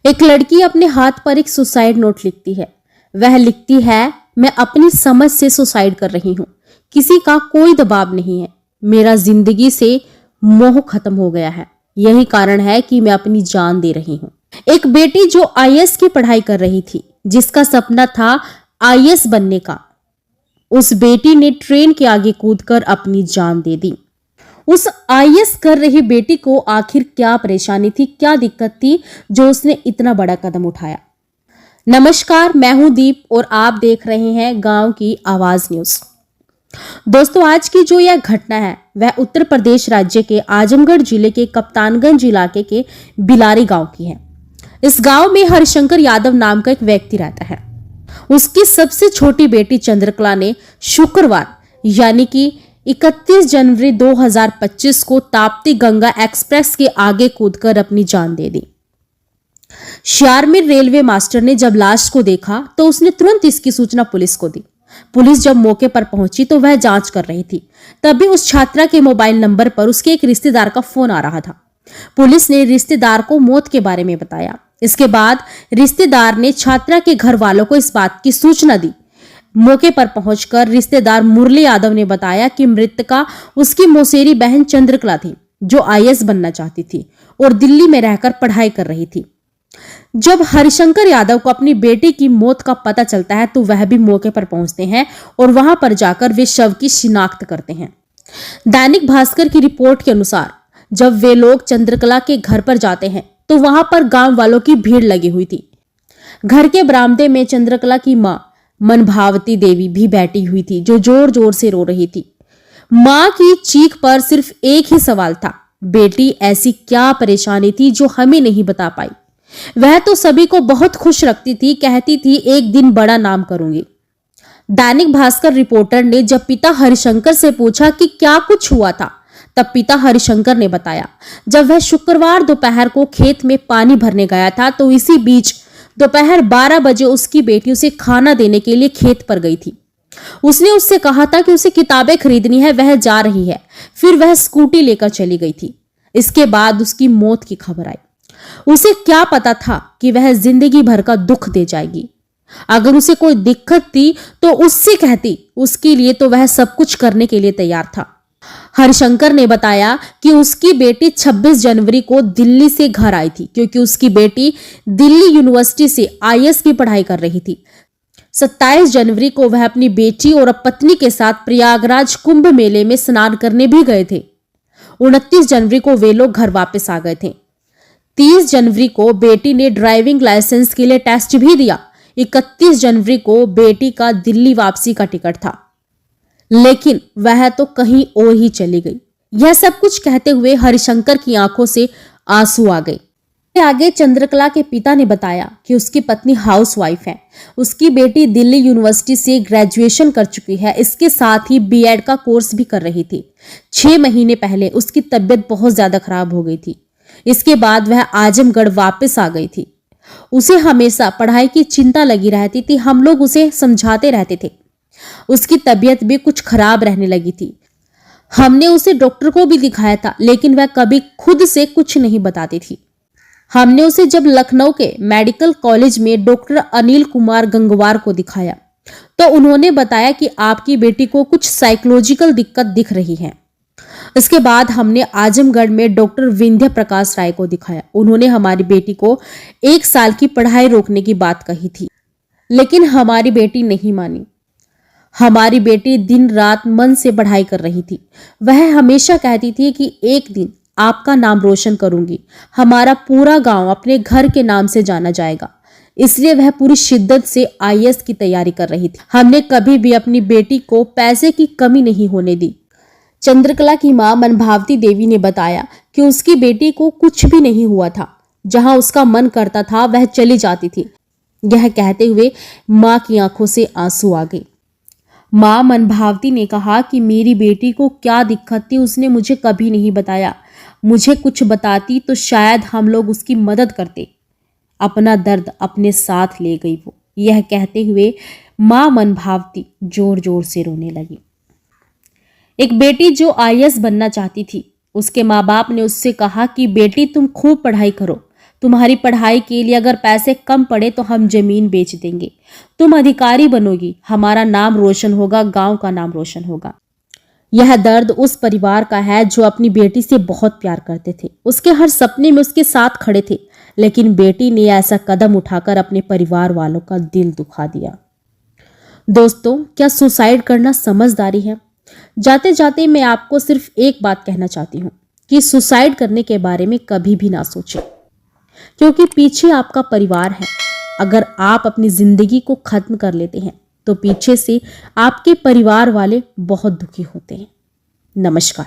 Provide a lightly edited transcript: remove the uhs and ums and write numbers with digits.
एक लड़की अपने हाथ पर एक सुसाइड नोट लिखती है। वह लिखती है, मैं अपनी समझ से सुसाइड कर रही हूँ, किसी का कोई दबाव नहीं है, मेरा जिंदगी से मोह खत्म हो गया है, यही कारण है कि मैं अपनी जान दे रही हूँ। एक बेटी जो आईएएस की पढ़ाई कर रही थी, जिसका सपना था आईएएस बनने का, उस बेटी ने ट्रेन के आगे कूदकर अपनी जान दे दी। उस आईएएस कर रही बेटी को आखिर क्या परेशानी थी, क्या दिक्कत थी जो उसने इतना बड़ा कदम उठाया। नमस्कार, मैं हूं दीप और आप देख रहे हैं गांव की आवाज न्यूज। दोस्तों, आज की जो यह घटना है वह उत्तर प्रदेश राज्य के आजमगढ़ जिले के कप्तानगंज इलाके के बिलारी गांव की है। इस गांव में हरिशंकर यादव नाम का एक व्यक्ति रहता है। उसकी सबसे छोटी बेटी चंद्रकला ने शुक्रवार यानी कि 31 जनवरी 2025 को ताप्ती गंगा एक्सप्रेस के आगे कूदकर अपनी जान दे दी। शारमीर रेलवे मास्टर ने जब लाश को देखा तो उसने तुरंत इसकी सूचना पुलिस को दी। पुलिस जब मौके पर पहुंची तो वह जांच कर रही थी। तभी उस छात्रा के मोबाइल नंबर पर उसके एक रिश्तेदार का फोन आ रहा था। पुलिस ने रिश्तेदार को मौत के बारे में बताया। इसके बाद रिश्तेदार ने छात्रा के घर वालों को इस बात की सूचना दी। मौके पर पहुंचकर रिश्तेदार मुरली यादव ने बताया कि मृतका उसकी मौसेरी बहन चंद्रकला थी, जो आईएएस बनना चाहती थी और दिल्ली में रहकर पढ़ाई कर रही थी। जब हरिशंकर यादव को अपनी बेटी की मौत का पता चलता है तो वह भी मौके पर पहुंचते हैं और वहां पर जाकर वे शव की शिनाख्त करते हैं। दैनिक भास्कर की रिपोर्ट के अनुसार जब वे लोग चंद्रकला के घर पर जाते हैं तो वहां पर गांव वालों की भीड़ लगी हुई थी। घर के बरामदे में चंद्रकला की मां मनभावती देवी भी बैठी हुई थी, जो जोर जोर से रो रही थी। मां की चीख पर सिर्फ एक ही सवाल था, बेटी ऐसी क्या परेशानी थी जो हमें नहीं बता पाई। वह तो सभी को बहुत खुश रखती थी, कहती थी एक दिन बड़ा नाम करूंगी। दैनिक भास्कर रिपोर्टर ने जब पिता हरिशंकर से पूछा कि क्या कुछ हुआ था, तब पिता हरिशंकर ने बताया, जब वह शुक्रवार दोपहर को खेत में पानी भरने गया था तो इसी बीच दोपहर 12 बजे उसकी बेटी उसे खाना देने के लिए खेत पर गई थी। उसने उससे कहा था कि उसे किताबें खरीदनी है, वह जा रही है। फिर वह स्कूटी लेकर चली गई थी। इसके बाद उसकी मौत की खबर आई। उसे क्या पता था कि वह जिंदगी भर का दुख दे जाएगी। अगर उसे कोई दिक्कत थी तो उससे कहती, उसके लिए तो वह सब कुछ करने के लिए तैयार था। हरिशंकर ने बताया कि उसकी बेटी 26 जनवरी को दिल्ली से घर आई थी, क्योंकि उसकी बेटी दिल्ली यूनिवर्सिटी से आईएएस की पढ़ाई कर रही थी। 27 जनवरी को वह अपनी बेटी और पत्नी के साथ प्रयागराज कुंभ मेले में स्नान करने भी गए थे। 29 जनवरी को वे लोग घर वापस आ गए थे। 30 जनवरी को बेटी ने ड्राइविंग लाइसेंस के लिए टेस्ट भी दिया। 31 जनवरी को बेटी का दिल्ली वापसी का टिकट था, लेकिन वह तो कहीं और ही चली गई। यह सब कुछ कहते हुए हरिशंकर की आंखों से आंसू आ गए। आगे चंद्रकला के पिता ने बताया कि उसकी पत्नी हाउसवाइफ है। उसकी बेटी दिल्ली यूनिवर्सिटी से ग्रेजुएशन कर चुकी है, इसके साथ ही बीएड का कोर्स भी कर रही थी। 6 महीने पहले उसकी तबीयत बहुत ज्यादा खराब हो गई थी। इसके बाद वह आजमगढ़ वापस आ गई थी। उसे हमेशा पढ़ाई की चिंता लगी रहती थी। हम लोग उसे समझाते रहते थे। उसकी तबीयत भी कुछ खराब रहने लगी थी। हमने उसे डॉक्टर को भी दिखाया था, लेकिन वह कभी खुद से कुछ नहीं बताती थी। हमने उसे जब लखनऊ के मेडिकल कॉलेज में डॉक्टर अनिल कुमार गंगवार को दिखाया तो उन्होंने बताया कि आपकी बेटी को कुछ साइकोलॉजिकल दिक्कत दिख रही है। इसके बाद हमने आजमगढ़ में डॉक्टर विंध्य प्रकाश राय को दिखाया। उन्होंने हमारी बेटी को 1 साल की पढ़ाई रोकने की बात कही थी, लेकिन हमारी बेटी नहीं मानी। हमारी बेटी दिन रात मन से पढ़ाई कर रही थी। वह हमेशा कहती थी कि एक दिन आपका नाम रोशन करूंगी, हमारा पूरा गांव अपने घर के नाम से जाना जाएगा। इसलिए वह पूरी शिद्दत से आईएएस की तैयारी कर रही थी। हमने कभी भी अपनी बेटी को पैसे की कमी नहीं होने दी। चंद्रकला की मां मनभावती देवी ने बताया कि उसकी बेटी को कुछ भी नहीं हुआ था। जहां उसका मन करता था वह चली जाती थी। यह कहते हुए मां की आंखों से आंसू आ गए। मां मनभावती ने कहा कि मेरी बेटी को क्या दिक्कत थी उसने मुझे कभी नहीं बताया। मुझे कुछ बताती तो शायद हम लोग उसकी मदद करते। अपना दर्द अपने साथ ले गई वो। यह कहते हुए मां मनभावती जोर जोर से रोने लगी। एक बेटी जो आईएएस बनना चाहती थी, उसके माँ बाप ने उससे कहा कि बेटी तुम खूब पढ़ाई करो, तुम्हारी पढ़ाई के लिए अगर पैसे कम पड़े तो हम जमीन बेच देंगे। तुम अधिकारी बनोगी, हमारा नाम रोशन होगा, गांव का नाम रोशन होगा। यह दर्द उस परिवार का है जो अपनी बेटी से बहुत प्यार करते थे, उसके हर सपने में उसके साथ खड़े थे, लेकिन बेटी ने ऐसा कदम उठाकर अपने परिवार वालों का दिल दुखा दिया। दोस्तों, क्या सुसाइड करना समझदारी है? जाते जाते मैं आपको सिर्फ एक बात कहना चाहती हूँ कि सुसाइड करने के बारे में कभी भी ना सोचें, क्योंकि पीछे आपका परिवार है। अगर आप अपनी जिंदगी को खत्म कर लेते हैं तो पीछे से आपके परिवार वाले बहुत दुखी होते हैं। नमस्कार।